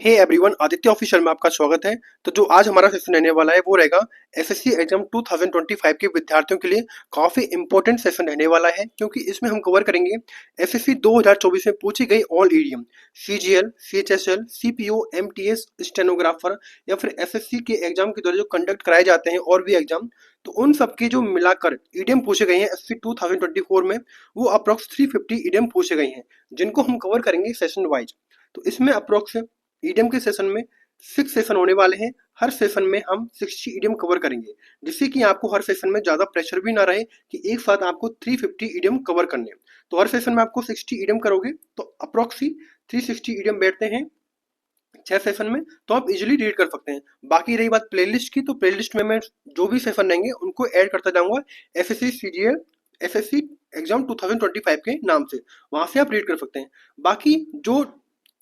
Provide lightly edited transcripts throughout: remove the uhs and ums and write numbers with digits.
Hey everyone, Aditya official में आपका स्वागत है। तो जो आज हमारा सेशन रहने वाला है वो रहेगा एसएससी एग्जाम 2025 के विद्यार्थियों के लिए काफी इंपॉर्टेंट सेशन रहने वाला है, क्योंकि इसमें हम कवर करेंगे एसएससी 2024 में पूछी गई all EDM, CGL, CHSL, CPO, MTS, stenographer या फिर एसएससी के एग्जाम के द्वारा जो कंडक्ट कराए जाते हैं और भी एग्जाम, तो उन सबके जो मिलाकर ईडीएम पूछे गए हैं एसएससी 2024 में, वो अप्रोक्स 350 ईडीएम पूछे गए हैं, जिनको हम कवर करेंगे सेशन वाइज। तो इसमें अप्रोक्स ईडीएम के सेशन में 6 सेशन होने वाले हैं। हर सेशन में हम 60 ईडीएम कवर करेंगे, जिससे कि आपको हर सेशन में ज्यादा प्रेशर भी ना रहे कि एक साथ आपको 350 ईडीएम कवर करने हैं। तो हर सेशन में आपको 60 ईडीएम करोगे तो अप्रोक्सी 360 ईडीएम बैठते हैं 6 सेशन में, तो आप इजीली रीड कर सकते हैं। बाकी रही बात प्लेलिस्ट की, तो प्लेलिस्ट में मैं जो भी सेशन रहेंगे उनको ऐड करता जाऊंगा एसएससी सीजीएल एसएससी एग्जाम 2025 के नाम से, वहां से आप रीड कर सकते हैं। बाकी जो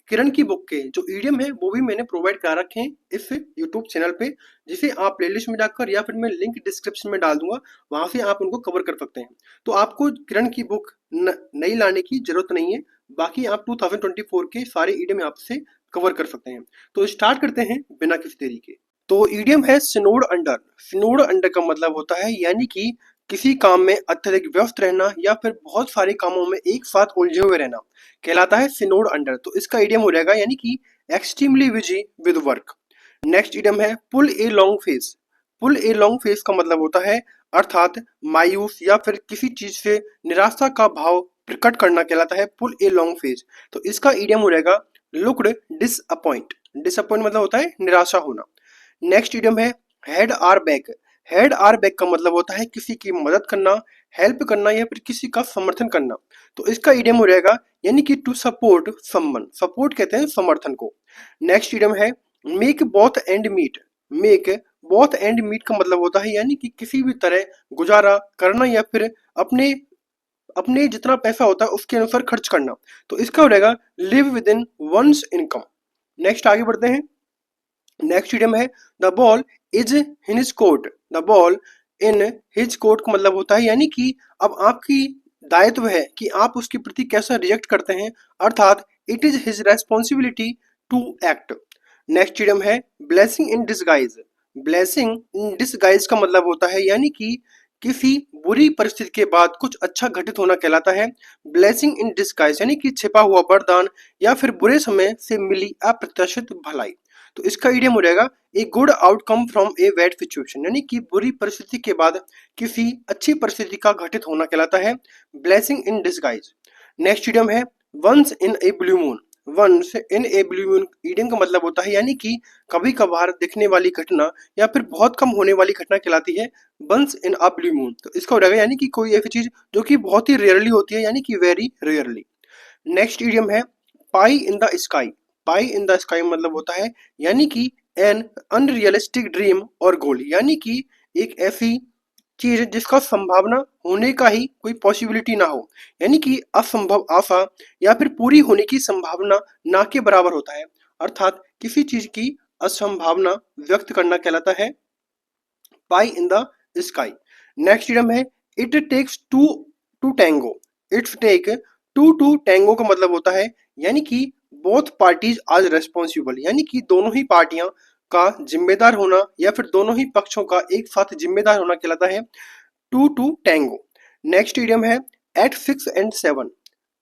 किरण की बुक के जो ईडीएम है वो भी मैंने प्रोवाइड करा रखे हैं इस यूट्यूब चैनल पे, जिसे आप प्लेलिस्ट में जाकर या फिर मैं लिंक डिस्क्रिप्शन में डाल दूंगा, वहां से आप उनको कवर कर सकते हैं। तो आपको किरण की बुक नई लाने की जरूरत नहीं है, बाकी आप 2024 के सारे ईडीएम यहाँ से कवर कर सकते हैं। तो स्टार्ट करते हैं बिना किसी देरी के। तो ईडीएम है सिनोड अंडर। सिनोड अंडर का मतलब होता है यानी कि किसी काम में अत्यधिक व्यस्त रहना या फिर बहुत सारे कामों में एक साथ उलझे हुए रहना कहलाता है सिनोड अंडर। तो इसका इडियम हो जाएगा यानी कि extremely busy with work. Next idiom है pull a long face. Pull a long face का मतलब होता है अर्थात मायूस या फिर किसी चीज से निराशा का भाव प्रकट करना कहलाता है पुल ए लॉन्ग फेस। तो इसका इडियम हो जाएगा लुक्ड डिसअपॉइंट। डिसअपॉइंट मतलब होता है निराशा होना। नेक्स्ट इडियम है head or back. Head or back का मतलब होता है किसी की मदद करना, हेल्प करना या फिर किसी का समर्थन करना। तो इसका इडियम हो जाएगा यानी कि टू सपोर्ट समवन। सपोर्ट कहते हैं समर्थन को। नेक्स्ट इडियम है make both end meet. Make both end meet का मतलब होता है यानी कि किसी भी तरह गुजारा करना या फिर अपने अपने जितना पैसा होता है उसके अनुसार खर्च करना। तो इसका हो जाएगा live within one's income. Next आगे बढ़ते हैं। नेक्स्ट इडियम है the ball is in his court. The ball in his court का मतलब होता है यानी कि अब आपकी दायित्व है कि आप उसके प्रति कैसा रिएक्ट करते हैं, अर्थात it is his responsibility to act. Next idiom है blessing in disguise. Blessing in disguise का मतलब होता है यानी कि किसी बुरी परिस्थिति के बाद कुछ अच्छा घटित होना कहलाता है ब्लेसिंग इन डिसगाइज, यानी कि छिपा हुआ वरदान या फिर बुरे समय से मिली अप्रत्याशित भलाई। तो इसका इडियम हो जाएगा a good outcome from a bad situation, यानी कि बुरी परिस्थिति के बाद किसी अच्छी परिस्थिति का घटित होना कहलाता है blessing in disguise. Next idiom है once in a blue moon. Once in a blue moon idiom का मतलब होता है यानी कि कभी कभार दिखने वाली घटना या फिर बहुत कम होने वाली घटना कहलाती है once in a blue moon. तो इसका हो जाएगा यानी कि कोई ऐसी चीज जो कि बहुत ही रेयरली होती है, यानी कि वेरी रेयरली। नेक्स्ट इडियम है pie in the sky. Pie in the sky मतलब होता है यानी कि एन अनरियलिस्टिक ड्रीम और गोल, यानी कि एक ऐसी चीज जिसका संभावना होने का ही कोई पॉसिबिलिटी ना हो, यानी कि असंभव आशा या फिर पूरी होने की संभावना ना के बराबर होता है, अर्थात किसी चीज की असंभावना व्यक्त करना कहलाता है pie in the sky. Next idiom है it takes two to tango. It's take two tango का मतलब होता है यानी कि बोथ पार्टीज आर रेस्पॉन्सिबल, यानी कि दोनों ही पार्टियां का जिम्मेदार होना या फिर दोनों ही पक्षों का एक साथ जिम्मेदार होना कहलाता है टू टैंगो। नेक्स्ट इडियम है at 6 and 7।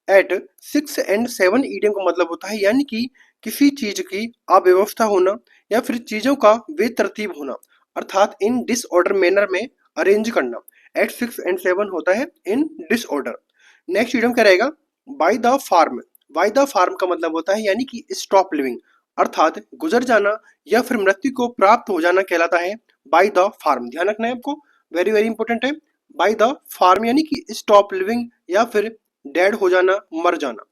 At 6 and 7 idiom का मतलब होता है यानी कि किसी चीज की अव्यवस्था होना या फिर चीजों का बेतरतीब होना, अर्थात इन डिसऑर्डर मैनर में अरेंज करना। एट 6 एंड 7 होता है इन डिसऑर्डर। नेक्स्ट इडियम क्या रहेगा by the farm. By the farm का मतलब होता है यानी कि स्टॉप लिविंग, अर्थात गुजर जाना या फिर मृत्यु को प्राप्त हो जाना कहलाता है बाय द फार्म। ध्यान रखना है आपको, वेरी वेरी इंपॉर्टेंट है। बाय द फार्म यानी कि स्टॉप लिविंग या फिर डेड हो जाना, मर जाना।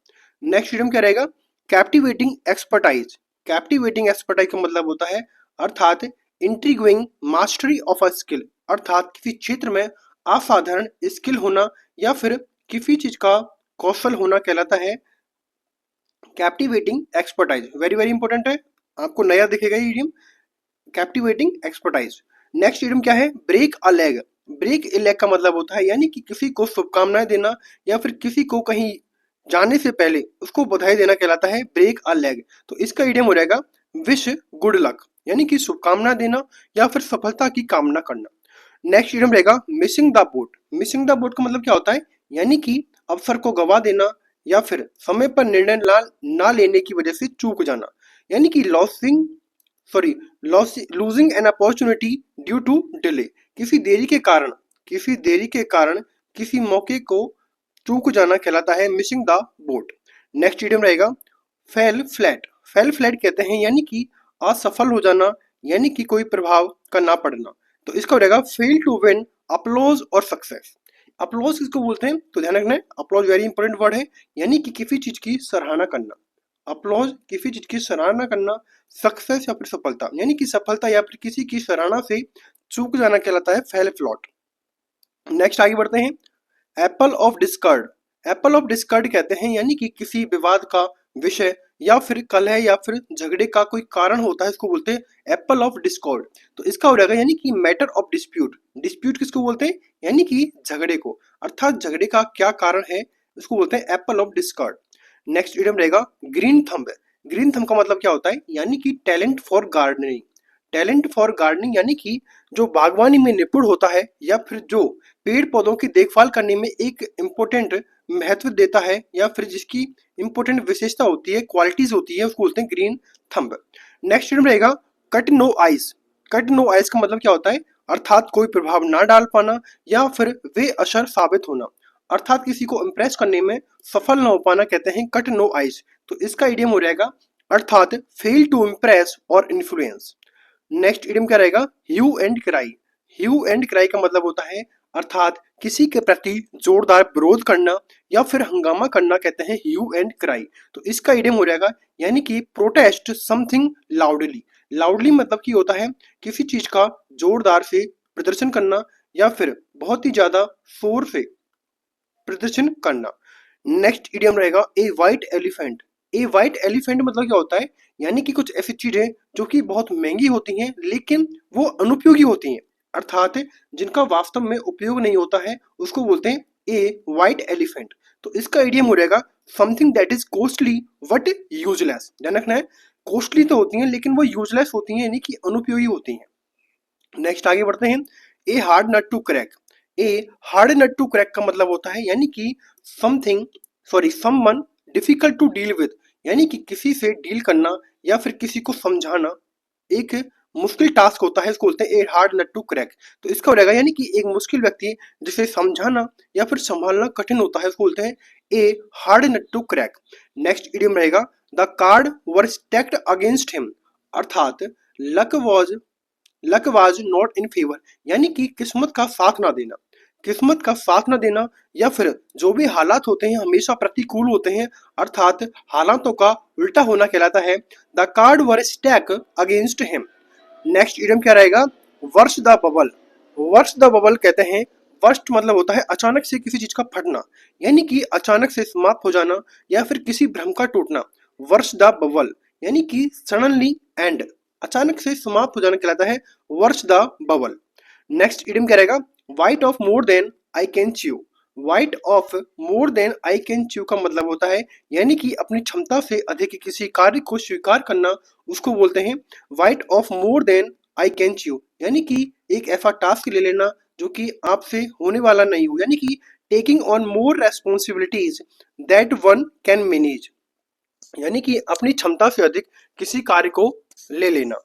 नेक्स्ट इडियम क्या रहेगा कैप्टिवेटिंग एक्सपर्टाइज। कैप्टिवेटिंग एक्सपर्टाइज का मतलब होता है अर्थात इंट्रीगोइंग मास्टरी ऑफ अ स्किल, अर्थात किसी क्षेत्र में असाधारण स्किल होना या फिर किसी चीज का कौशल होना कहलाता है captivating expertise. Very very important है, आपको नया दिखेगा ये idiom captivating expertise. Next idiom क्या है break a leg. Break a leg का मतलब होता है यानी कि किसी को शुभकामनाएं देना या फिर किसी को कहीं जाने से पहले उसको बधाई देना कहलाता है ब्रेक अ लेग। तो इसका इडियम हो जाएगा विश गुड लक, यानी कि शुभकामना देना या फिर सफलता की कामना करना। नेक्स्ट इडियम रहेगा missing the boat. Missing the boat का मतलब क्या होता है, यानी कि अवसर को गवा देना या फिर समय पर निर्णय ना लेने की वजह से चूक जाना, यानी कि losing an opportunity due to delay. किसी देरी के कारण किसी मौके को चूक जाना कहलाता है missing the boat. Next idiom रहेगा फेल फ्लैट। फेल फ्लैट कहते हैं यानी कि असफल हो जाना, यानी कि कोई प्रभाव का ना पड़ना। तो इसका हो जाएगा फेल टू विन अप्लॉज और सक्सेस। अप्लॉज किसको बोलते हैं, तो ध्यान रखना है, अप्लॉज वेरी इंपॉर्टेंट वर्ड है, यानी कि किसी चीज की सराहना करना। अप्लॉज किसी चीज की सराहना करना। सक्सेस या फिर सफलता, यानी कि सफलता या फिर किसी की सराहना से चूक जाना कहलाता है फेल फ्लॉट। नेक्स्ट आगे बढ़ते हैं, Apple of Discord. Apple of Discord कहते हैं यानी कि किसी विवाद का विषय या फिर कलह या फिर झगड़े का कोई कारण होता है, इसको बोलते हैं एप्पल ऑफ डिस्कॉर्ड। तो इसका हो जाएगा यानी कि मैटर ऑफ डिस्प्यूट। डिस्प्यूट किसको बोलते हैं, यानी कि झगड़े को, अर्थात झगड़े का क्या कारण है, इसको बोलते हैं Apple of Discord. Next idiom रहेगा ग्रीन थंब। ग्रीन थंब का मतलब क्या होता है, यानी कि talent for gardening. Talent for gardening यानी कि जो बागवानी में निपुण होता है या फिर जो पेड़ पौधों की देखभाल करने में एक इम्पोर्टेंट महत्व देता है या फिर जिसकी इम्पोर्टेंट विशेषता होती है, क्वालिटीज होती है, उसको बोलते हैं ग्रीन थंब। नेक्स्ट रहेगा cut no ice. Cut no ice का मतलब क्या होता है, अर्थात कोई प्रभाव ना डाल पाना या फिर वे असर साबित होना, अर्थात किसी को इम्प्रेस करने में सफल ना हो पाना कहते हैं कट नो आइस। तो इसका इडियम हो जाएगा अर्थात फेल टू इम्प्रेस और इन्फ्लुएंस। नेक्स्ट इडियम क्या रहेगा, hue and cry. Hue and cry का मतलब होता है अर्थात किसी के प्रति जोरदार विरोध करना या फिर हंगामा करना कहते हैं ह्यू एंड क्राई। तो इसका इडियम हो जाएगा यानी कि प्रोटेस्ट समथिंग लाउडली। लाउडली मतलब की होता है किसी चीज का जोरदार से प्रदर्शन करना या फिर बहुत ही ज्यादा शोर से प्रदर्शन करना। नेक्स्ट इडियम रहेगा a white elephant. A white elephant मतलब क्या होता है, यानी कि कुछ ऐसी चीजें जो कि बहुत महंगी होती हैं लेकिन वो अनुपयोगी होती हैं, अर्थात जिनका वास्तव में उपयोग नहीं होता है, उसको बोलते हैं ए व्हाइट एलिफेंट। तो इसका इडियम हो जाएगा something that is costly but useless. ध्यान रखना है, कॉस्टली तो होती हैं लेकिन वो यूजलेस होती हैं, यानी कि अनुपयोगी होती हैं। नेक्स्ट आगे बढ़ते हैं, a hard nut to crack. A hard nut to crack का मतलब होता है यानी कि someone difficult to deal with, यानी कि किसी से डील करना या फिर किसी को समझाना एक मुश्किल टास्क होता है, इसको बोलते हैं a hard nut to crack. तो इसका हो जाएगा यानी कि एक मुश्किल व्यक्ति जिसे समझाना या फिर संभालना कठिन होता है, उसको बोलते हैं a hard nut to crack. Next idiom रहेगा the card were stacked against him, अर्थात luck was not in favour, यानी कि किस्मत का साथ ना देना। किस्मत का साथ ना देना या फिर जो भी हालात होते हैं हमेशा प्रतिकूल होते हैं, अर्थात हालातों का उल्टा होना कहलाता है the card were stack against him. Next idiom क्या रहेगा, वर्ष द बबल। वर्ष द बबल कहते हैं, वर्स्ट मतलब होता है अचानक से किसी चीज का फटना, यानी कि अचानक से समाप्त हो जाना या फिर किसी भ्रम का टूटना। वर्ष द बबल यानी कि सडनली एंड, अचानक से समाप्त हो जाना कहलाता है वर्ष द बबल। नेक्स्ट इडियम क्या रहेगा, bite off more than I can chew. Bite off more than I can chew का मतलब होता है यानी कि अपनी क्षमता से अधिक किसी कार्य को स्वीकार करना, उसको बोलते हैं bite off more than I can chew, यानी कि एक ऐसा टास्क ले लेना जो कि आपसे होने वाला नहीं हो, यानी कि taking on more responsibilities that one can manage, यानी कि अपनी क्षमता से अधिक किसी कार्य को ले लेना।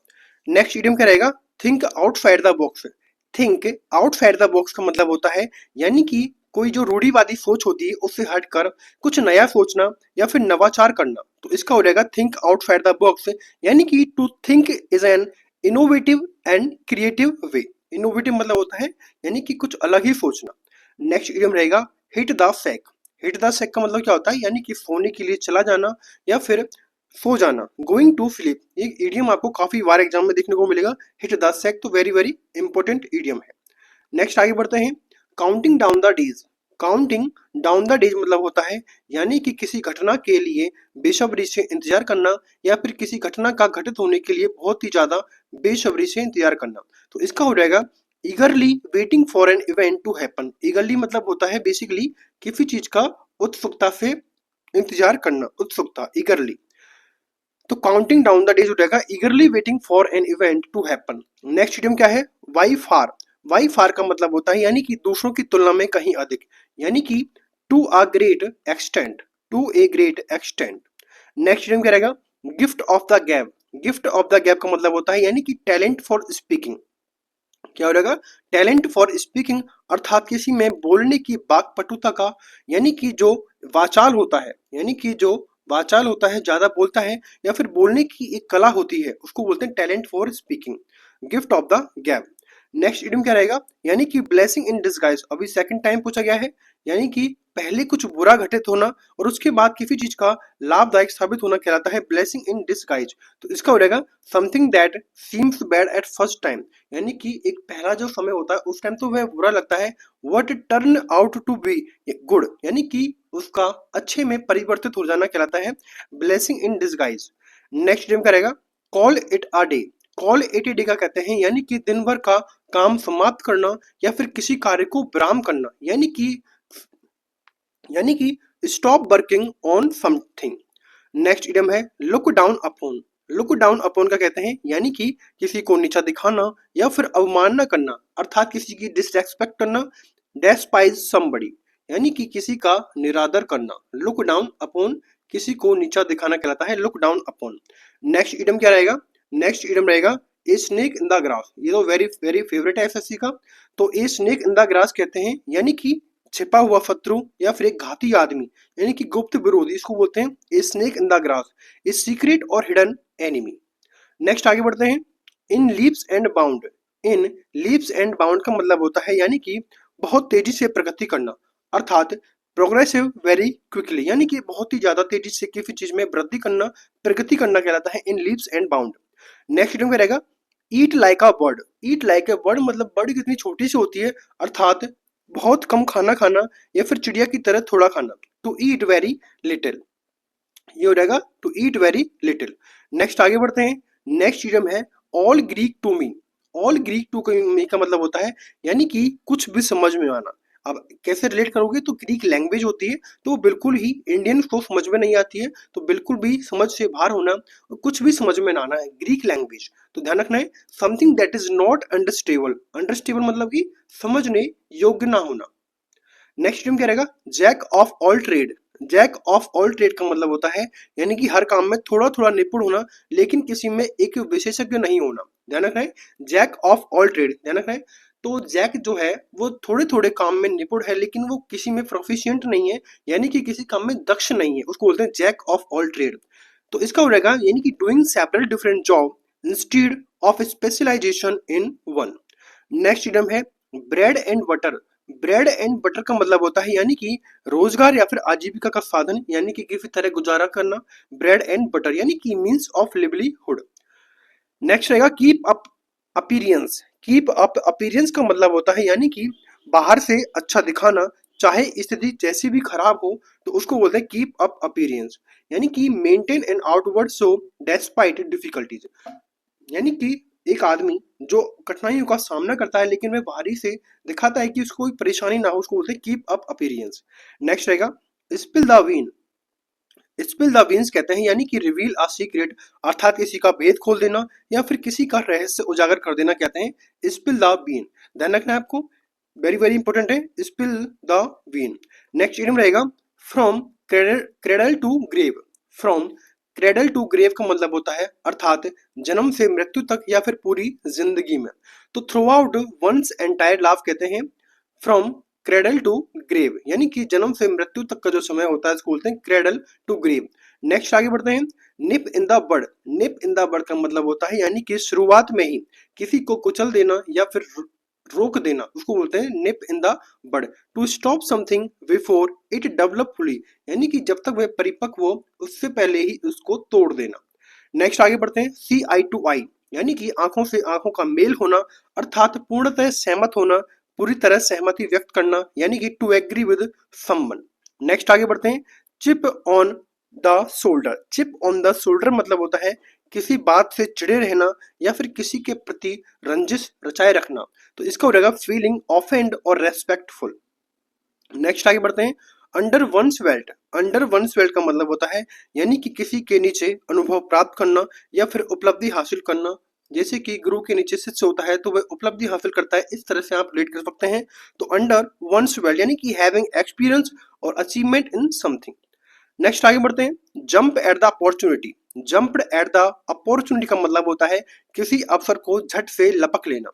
नेक्स्ट इडियम क्या रहेगा, think outside the box. Think outside the box का मतलब होता है यानी कि कोई जो रूढ़िवादी सोच होती है उससे हटकर कुछ नया सोचना या फिर नवाचार करना। तो इसका हो जाएगा थिंक आउटसाइड द बॉक्स, यानी कि to think is an innovative and creative way. Innovative मतलब होता है यानी कि कुछ अलग ही सोचना। नेक्स्ट इडियम रहेगा hit the sack. Hit the sack का मतलब क्या होता है, यानी कि सोने के लिए चला जाना या फिर सो जाना, गोइंग टू स्लीप। ये इडियम आपको काफी बार एग्जाम में देखने को मिलेगा, हिट द सैक, तो वेरी वेरी इंपॉर्टेंट इडियम है। नेक्स्ट आगे बढ़ते हैं, counting down the days. Counting down the days मतलब होता है यानी कि किसी घटना के लिए बेसब्री से इंतजार करना या फिर किसी घटना का घटित होने के लिए बहुत ही ज्यादा बेसब्री से इंतजार करना। तो इसका हो जाएगा eagerly waiting for an event to happen. Eagerly मतलब होता है बेसिकली किसी चीज का उत्सुकता से इंतजार करना, उत्सुकता, ईगरली। तो काउंटिंग डाउन द डेज हो जाएगा eagerly waiting for an event to happen. Next idiom क्या है? वाई फार। वाई फार का मतलब होता है यानी कि दूसरों की तुलना में कहीं अधिक, यानी कि to a great extent, to a great extent. Next idiom क्या रहेगा? Gift of the gap. Gift of the gap का मतलब होता है यानी कि टैलेंट फॉर स्पीकिंग। क्या हो जाएगा? टैलेंट फॉर स्पीकिंग, अर्थात किसी में बोलने की वाक्पटुता का, यानी कि जो वाचाल होता है, यानी कि जो वाचाल होता है, ज्यादा बोलता है, या फिर बोलने की एक कला होती है, उसको बोलते हैं talent for speaking. Gift of the gap. Next idiom क्या रहेगा? यानी कि ब्लेसिंग इन डिस्गाइज। अभी सेकंड टाइम पूछा गया है, यानी कि पहले कुछ बुरा घटित होना और उसके बाद किसी चीज का लाभदायक साबित होना कहलाता है ब्लेसिंग इन डिस्गाइज। तो इसका हो जाएगा something that seems bad at first time, यानी कि एक पहला जो समय होता है उस टाइम तो वह बुरा लगता है, what turn out to be good, यानी कि उसका अच्छे में परिवर्तित हो जाना कहलाता है blessing in disguise. Next time करेगा call it a day. Call it a day का कहते हैं यानी कि दिन भर का काम समाप्त करना या फिर किसी कार्य को विराम करना, यानी कि stop working on something. Next idiom है look down upon. Look down upon का कहते हैं यानी कि किसी को नीचा दिखाना या फिर अवमानना करना, अर्थात किसी की डिसरेस्पेक्ट करना। डेस्पाइज समबडी, यानी कि किसी का निरादर करना। लुक डाउन अपॉन किसी को नीचा दिखाना कहलाता है look down upon. Next idiom क्या रहेगा? नेक्स्ट इडियम रहेगा ए स्नेक इन द ग्रास। ये तो वेरी वेरी फेवरेट है एसएससी का। तो ए स्नेक इन द ग्रास कहते हैं यानी कि छिपा हुआ शत्रु या फिर एक घाती आदमी, यानी कि गुप्त विरोधी, इसको बोलते हैं a snake in the grass, a secret और हिडन एनिमी। नेक्स्ट आगे बढ़ते हैं in leaps and bound. In leaps and bound का मतलब होता है यानी कि बहुत तेजी से प्रगति करना, अर्थात प्रोग्रेसिव वेरी क्विकली, यानी कि बहुत ही ज्यादा तेजी से किसी चीज में वृद्धि करना, प्रगति करना कहलाता है इन लीप्स एंड बाउंड। नेक्स्ट क्या रहेगा? Eat like a bird. Eat like a bird मतलब बर्ड कितनी छोटी सी होती है, अर्थात बहुत कम खाना खाना या फिर चिड़िया की तरह थोड़ा खाना। टू ईट वेरी लिटिल, ये हो जाएगा to eat very little. Next आगे बढ़ते हैं। नेक्स्ट इडियम है all Greek to me. All Greek to me का मतलब होता है यानी कि कुछ भी समझ में आना। अब कैसे रिलेट करोगे? तो ग्रीक लैंग्वेज होती है तो वो बिल्कुल ही इंडियंस को समझ में नहीं आती है, तो बिल्कुल भी समझ से बाहर होना, कुछ भी समझ में ना आना है ग्रीक लैंग्वेज। तो ध्यान रखना है something that is not understandable. Understandable मतलब कि समझने योग्य ना होना। नेक्स्ट टर्म क्या रहेगा? Jack of all trade. Jack of all trade का मतलब होता है यानी कि हर काम में थोड़ा थोड़ा निपुण होना, लेकिन किसी में एक विशेषज्ञ नहीं होना। ध्यान रखना है जैक ऑफ ऑल ट्रेड, ध्यान रखना है। तो जैक जो है वो थोड़े थोड़े काम में निपुण है, लेकिन वो किसी में प्रोफिशिएंट नहीं है, यानी कि किसी काम में दक्ष नहीं है, उसको बोलते हैं जैक ऑफ ऑल ट्रेड। तो इसका हो जाएगा यानी कि doing several different job instead of specialisation in one. Next idiom है bread and butter. Bread and butter का मतलब होता है यानी कि रोजगार या फिर आजीविका का साधन, यानी कि किसी तरह गुजारा करना। ब्रेड एंड बटर यानी कि मींस ऑफ लिवलीहुड। नेक्स्ट रहेगा keep up appearance. Keep up appearance का मतलब होता है यानी कि बाहर से अच्छा दिखाना, चाहे स्थिति जैसी भी खराब हो तो उसको बोलते हैं कीप अप अपीरियंस, यानी कि maintain an outward show despite difficulties, यानी कि एक आदमी जो कठिनाइयों का सामना करता है लेकिन वह बाहरी से दिखाता है कि उसको कोई परेशानी ना हो, उसको बोलते हैं कीप अप अपीरियंस। नेक्स्ट रहेगा spill the bean. Spill the beans कहते हैं यानी कि रिवील अ सीक्रेट, अर्थात किसी का भेद खोल देना या फिर किसी का रहस्य उजागर कर देना कहते हैं स्पिल द बीन। ध्यान रखना है आपको, वेरी वेरी इंपॉर्टेंट है spill the bean. Next idiom रहेगा from cradle to grave. From cradle to grave का मतलब होता है अर्थात जन्म से मृत्यु तक या फिर पूरी जिंदगी में। तो throughout one's entire life कहते हैं फ्रॉम क्रेडल टू ग्रेव, यानी कि जन्म से मृत्यु तक का जो समय होता है इसको बोलते हैं क्रेडल टू ग्रेव। नेक्स्ट आगे बढ़ते हैं nip in the bud. Nib in the बड का मतलब होता है यानी कि शुरुआत में ही किसी को कुचल देना या फिर रोक देना, उसको बोलते हैं nip in the bud. To stop something before it develop fully, यानी कि जब तक वह परिपक्व हो उससे पहले ही उसको तोड़ देना। नेक्स्ट आगे बढ़ते हैं सी आई टू आई, यानी कि आंखों से आंखों का मेल होना, अर्थात पूर्णतः सहमत होना, पूरी तरह सहमति व्यक्त करना, यानी कि to agree with someone. Next आगे बढ़ते हैं chip on the shoulder. Chip on the shoulder मतलब होता है किसी बात से चिड़े रहना या फिर किसी के प्रति रंजिश रचाए रखना। तो इसका हो जाएगा फीलिंग ऑफेंड और रेस्पेक्टफुल। नेक्स्ट आगे बढ़ते हैं under one's belt, under one's belt का मतलब होता है यानी कि किसी के नीचे अनुभव प्राप्त करना या फिर उपलब्धि हासिल करना। जैसे कि गुरु के नीचे शिष्य होता है तो वह उपलब्धि हासिल करता है, इस तरह से आप रिलेट कर सकते हैं। तो अंडर वंस बेल्ट यानी कि हैविंग एक्सपीरियंस और अचीवमेंट इन समथिंग। नेक्स्ट आगे बढ़ते हैं, jump at the opportunity. Jump at the opportunity का मतलब होता है किसी अवसर को झट से लपक लेना,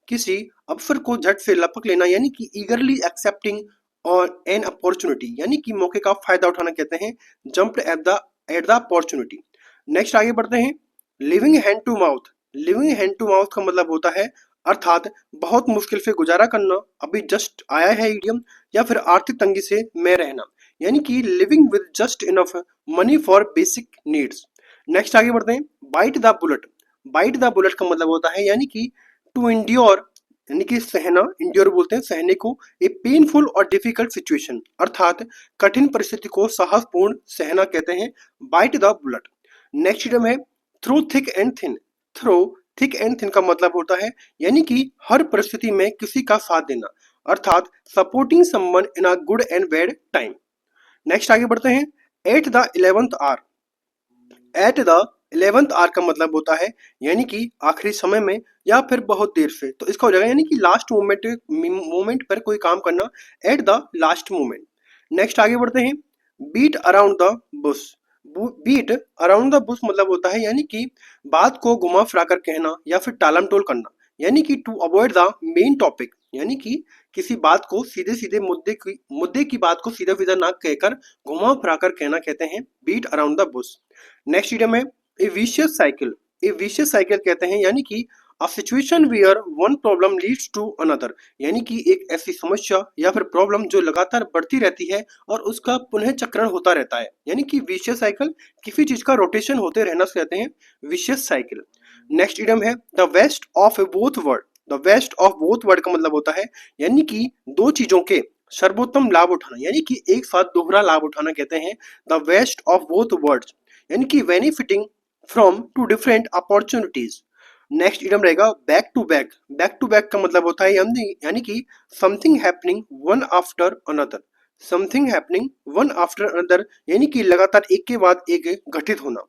किसी अवसर को झट से लपक लेना यानी कि ईगरली एक्सेप्टिंग और एन अपॉर्चुनिटी यानी कि मौके का फायदा उठाना कहते हैं jump at the opportunity. Next आगे बढ़ते हैं, living hand to mouth. Living hand to mouth का मतलब होता है अर्थात बहुत मुश्किल से गुजारा करना, अभी जस्ट आया है इडियम, या फिर आर्थिक तंगी से में रहना यानी कि living with just enough money for basic needs. Next आगे बढ़ते हैं, bite the bullet. Bite the bullet का मतलब होता है यानी कि टू इंड्योर यानी कि सहना, इंड्योर बोलते हैं सहने को, ए पेनफुल और डिफिकल्ट सिचुएशन अर्थात कठिन परिस्थिति को साहसपूर्ण सहना कहते हैं bite the bullet. Next idiom है through thick and thin. Through thick and thin का मतलब होता है यानी कि हर परिस्थिति में किसी का साथ देना अर्थात supporting someone in a good and bad time. Next आगे बढ़ते हैं, at the 11th hour. At the 11th hour का मतलब होता है यानी कि आखिरी समय में या फिर बहुत देर से, तो इसका हो जाएगा यानी कि लास्ट मोमेंट पर कोई काम करना, at the last moment. Next आगे बढ़ते हैं, beat around the bush. Beat around the bush मतलब होता है यानी कि बात को घुमा फिरा कर कहना या फिर टालम टोल करना यानी कि to avoid the main topic यानी कि किसी बात को सीधे सीधे मुद्दे की बात को सीधा सीधा ना कहकर घुमा फिरा कर कहना कहते हैं beat around the bush. Next idiom है a vicious cycle. A vicious cycle कहते हैं यानी कि a situation where one problem leads to another यानी कि एक ऐसी समस्या या फिर प्रॉब्लम जो लगातार बढ़ती रहती है और उसका पुनः चक्रण होता रहता है यानी कि विशियस साइकिल, किसी चीज का रोटेशन होते रहना से कहते हैं विशियस साइकिल। नेक्स्ट इडियम है the waste of both word. The waste of both word का मतलब होता है यानी कि दो चीजों के सर्वोत्तम लाभ उठाना यानी कि एक साथ दोहरा लाभ उठाना कहते हैं the waste of both worlds यानी कि benefiting from two different opportunities. Next idiom रहेगा back to back. Back to back का मतलब होता है यानी कि something happening one after another. Something happening one after another यानी कि लगातार एक के बाद एक घटित होना।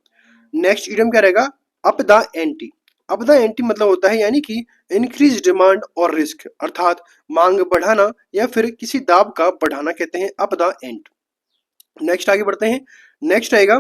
नेक्स्ट इडियम क्या रहेगा, up the anti. Up the anti मतलब होता है यानी कि इंक्रीज डिमांड और रिस्क अर्थात मांग बढ़ाना या फिर किसी दाब का बढ़ाना कहते हैं अप द एंट। नेक्स्ट आगे बढ़ते हैं, नेक्स्ट आएगा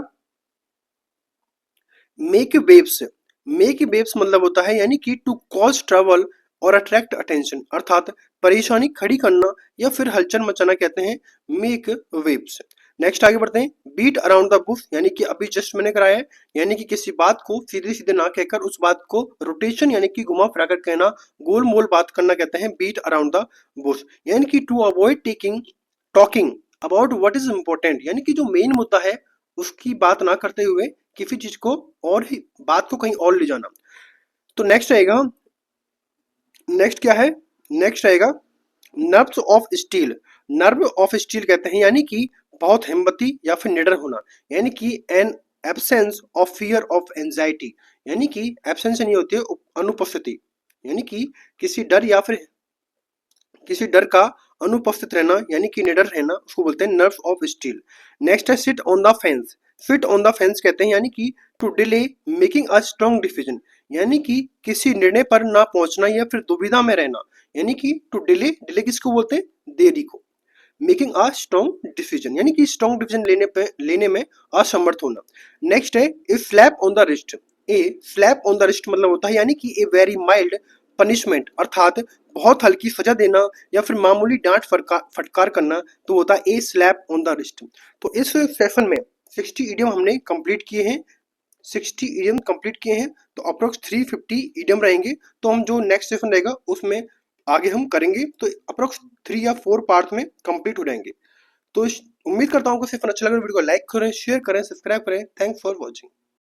मेक वेव्स। मेक वेव्स मतलब होता है यानी कि टू कॉज ट्रबल और अट्रैक्ट अटेंशन अर्थात परेशानी खड़ी करना या फिर हलचल मचाना कहते हैं मेक वेव्स। नेक्स्ट आगे बढ़ते हैं, बीट अराउंड द बुश यानी कि अभी जस्ट मैंने कराया है यानी कि किसी बात को सीधे सीधे ना कहकर उस बात को रोटेशन यानी कि घुमा फिरा कर कहना, गोल मोल बात करना कहते हैं बीट अराउंड द बुश यानी कि to avoid talking about what is important यानी कि जो मेन मुद्दा है उसकी बात ना करते हुए किसी चीज को और ही बात को कहीं और ले जाना। तो नेक्स्ट आएगा, नेक्स्ट क्या है, नेक्स्ट आएगा nerves of steel. Nerve of steel कहते हैं यानी कि बहुत हिम्मती या फिर निडर होना यानी कि an absence of fear of anxiety यानी कि एब्सेंस नहीं होती है अनुपस्थिति यानी कि किसी डर या फिर किसी डर का अनुपस्थित रहना यानी कि निडर रहना, उसको बोलते हैं नर्व्स ऑफ स्टील। नेक्स्ट है sit on the fence. Sit on the fence कहते हैं यानी कि to delay making a strong decision यानी कि किसी निर्णय पर ना पहुंचना या फिर दुविधा में रहना यानी कि टू डिले, डिले किसको बोलते हैं, देरी को। मेकिंग अ स्ट्रॉन्ग डिसीजन यानी कि स्ट्रॉन्ग डिसीजन लेने में असमर्थ होना। नेक्स्ट है a slap on the wrist. A slap on the wrist मतलब होता है यानी कि ए वेरी माइल्ड पनिशमेंट अर्थात बहुत हल्की सजा देना या फिर मामूली डांट फटकार करना, तो होता है a slap on the wrist. तो इस सेशन में 60 इडियम हमने कंप्लीट किए हैं, 60 इडियम कंप्लीट किए हैं, तो अप्रोक्स 350 इडियम रहेंगे। तो हम जो नेक्स्ट सेशन रहेगा उसमें आगे हम करेंगे, तो अप्रोक्स 3 या 4 पार्ट में कंप्लीट हो जाएंगे। तो उम्मीद करता हूँ कि सेशन अच्छा लगा, वीडियो को लाइक करें, शेयर करें, सब्सक्राइब करें। Thanks for watching.